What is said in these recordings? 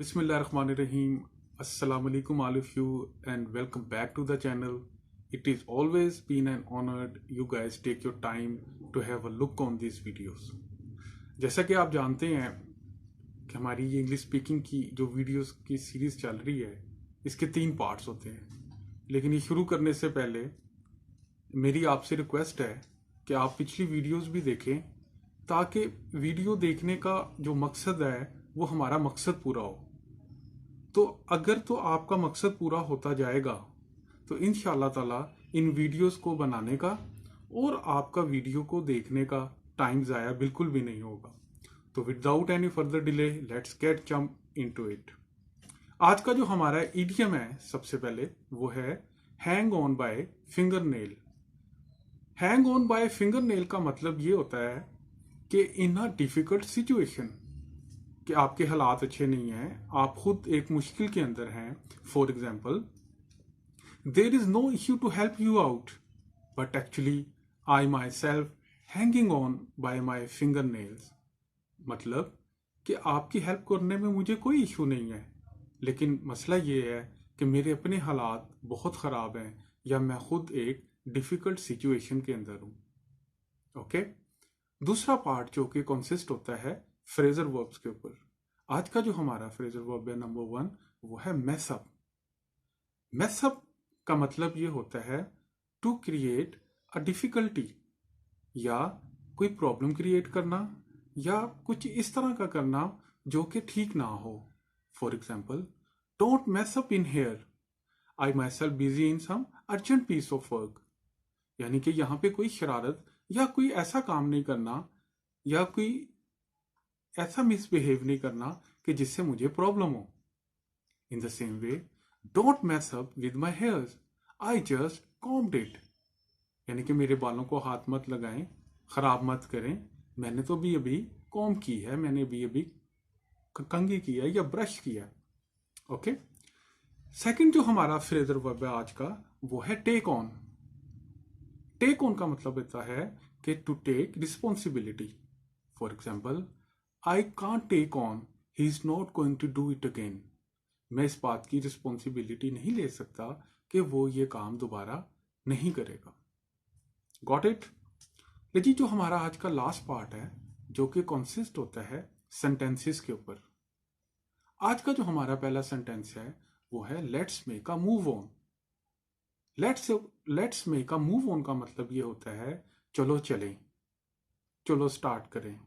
Bismillahirrahmanirrahim. Assalamu alaikum all of you and welcome back to the channel. It is always been an honor you guys take your time to have a look on these videos. जैसा कि आप जानते हैं कि हमारी ये English speaking की जो वीडियोस की सीरीज चल रही है इसके 3 पार्ट्स होते हैं। लेकिन ये शुरू करने से पहले मेरी आपसे रिक्वेस्ट है कि आप पिछली वीडियोस भी देखें ताकि वीडियो देखने का जो मकसद है वो हमारा मकसद पूरा हो। तो अगर तो आपका मकसद पूरा होता जाएगा तो इंशाअल्लाह ताला इन वीडियोस को बनाने का और आपका वीडियो को देखने का टाइम ज़ाया बिल्कुल भी नहीं होगा। तो without any further delay let's get jump into it. आज का जो हमारा इडियम है सबसे पहले वो है hang on by fingernail. Hang on by fingernail का मतलब ये होता है कि इन अ डिफिकल्ट सिचुएशन, कि आपके हालात अच्छे नहीं हैं, आप खुद एक मुश्किल के अंदर हैं। For example, there is no issue to help you out but actually I myself hanging on by my fingernails. मतलब कि आपकी हेल्प करने में मुझे कोई इश्यू नहीं है, लेकिन मसला ये है कि मेरे अपने हालात बहुत ख़राब हैं या मैं खुद एक डिफ़िकल्ट सिचुएशन के अंदर हूँ। ओके, दूसरा पार्ट जो कि कंसिस्ट होता है फ्रेजर वर्ब्स के ऊपर। आज का जो हमारा फ्रेजर वर्ब है नंबर 1 वो है मैसअप। मैसअप का मतलब ये होता है टू क्रिएट अ डिफिकल्टी, या कोई प्रॉब्लम क्रिएट करना या कुछ इस तरह का करना जो कि ठीक ना हो। For example, don't mess up in here, I myself busy in some urgent piece of work. यानी कि यहाँ पे कोई शरारत या कोई ऐसा काम नहीं करना या कोई ऐसा मिसबिहेव नहीं करना कि जिससे मुझे प्रॉब्लम हो। In the same way, don't mess up with my hairs, I just combed it. यानी कि मेरे बालों को हाथ मत लगाएं, खराब मत करें, मैंने तो भी अभी कॉम की है, मैंने भी अभी कंघी किया या ब्रश किया। ओके, सेकंड जो हमारा फ्रेजर वर्ब है आज का वो है टेक ऑन। टेक ऑन का मतलब होता है कि to take responsibility. For example, I can't take on, he is not going to do it again. मैं इस बात की रिस्पॉन्सिबिलिटी नहीं ले सकता कि वो ये काम दोबारा नहीं करेगा। Got it? लेकिन जो हमारा आज का लास्ट पार्ट है जो कि कंसिस्ट होता है सेंटेंसेस के ऊपर। आज का जो हमारा पहला सेंटेंस है वो है let's make a move on. Let's make a move on का मतलब ये होता है चलो चलें, चलो स्टार्ट करें।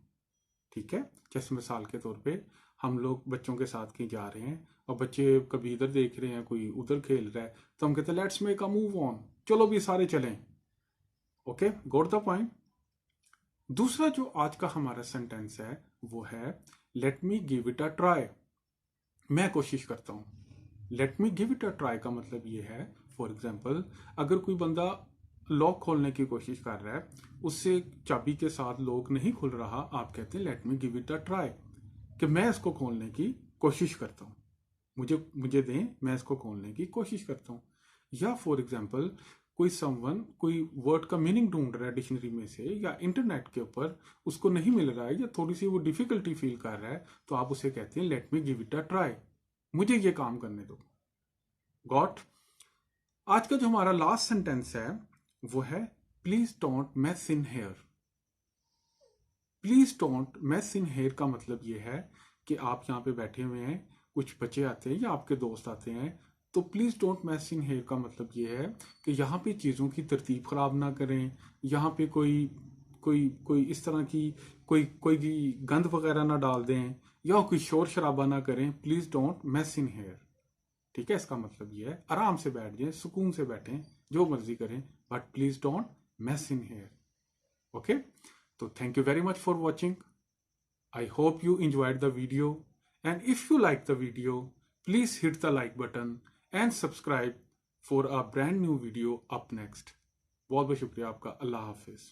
ठीक है, जैसे मिसाल के तौर पे हम लोग बच्चों के साथ कहीं जा रहे हैं और बच्चे कभी इधर देख रहे हैं, कोई उधर खेल रहा है, तो हम कहते हैं let's make a move on, चलो भी सारे चलें। Okay, got the point. दूसरा जो आज का हमारा सेंटेंस है वो है let me give it a try. मैं कोशिश करता हूं। Let me give it a try का मतलब ये है, फॉर एग्जाम्पल, अगर कोई बंदा लॉक खोलने की कोशिश कर रहा है, उससे चाबी के साथ लॉक नहीं खुल रहा, आप कहते हैं let me give it a try, कि मैं इसको खोलने की कोशिश करता हूँ, मुझे दें, मैं इसको खोलने की कोशिश करता हूँ। या फॉर एग्जाम्पल, कोई वर्ड का मीनिंग ढूंढ रहा है डिक्शनरी में से या इंटरनेट के ऊपर, उसको नहीं मिल रहा है या थोड़ी सी वो डिफिकल्टी फील कर रहा है, तो आप उसे कहते हैं let me give it a try, मुझे ये काम करने दो। गॉट? आज का जो हमारा लास्ट सेंटेंस है वो है please don't mess in here. Please don't mess in here का मतलब ये है कि आप यहाँ पे बैठे हुए हैं, कुछ बच्चे आते हैं या आपके दोस्त आते हैं, तो please don't mess in here का मतलब ये है कि यहाँ पे चीज़ों की तरतीब खराब ना करें, यहाँ पे कोई कोई कोई इस तरह की कोई गंद वगैरह ना डाल दें या कोई शोर शराबा ना करें। Please don't mess in here. ठीक है, इसका मतलब ये है आराम से बैठ जाएं, सुकून से बैठें, जो मर्जी करें, but please don't mess in here. Okay, so thank you very much for watching. I hope you enjoyed the video, and if you like the video, please hit the like button and subscribe for a brand new video up next. बहुत बहुत शुक्रिया आपका। अल्लाह हाफिज।